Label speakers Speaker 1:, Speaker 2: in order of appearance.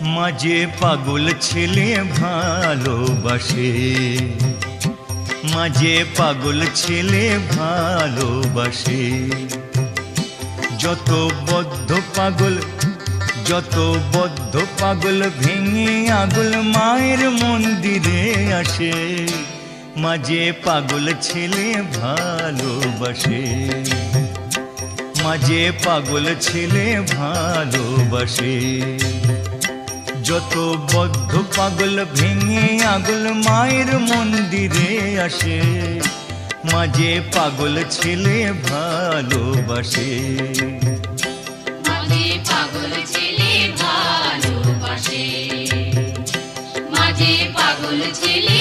Speaker 1: মাঝে পাগল ছেলে ভালোবাসে, মাঝে পাগল ছেলে ভালোবাসে। যত বদ্ধ পাগল, যত বদ্ধ পাগল ভেঙে আগুল মায়ের মন্দিরে আসে। মাঝে পাগল ছেলে ভালোবাসে, মাঝে পাগল ছেলে ভালোবাসে। যত বদ্ধ পাগল ভেঙে আগুল মায়ের মন্দিরে আসে। মাঝে পাগল ছেলে ভালোবাসে,
Speaker 2: মাঝে পাগল ছেলে ভালোবাসে, মাঝে পাগল ছেলে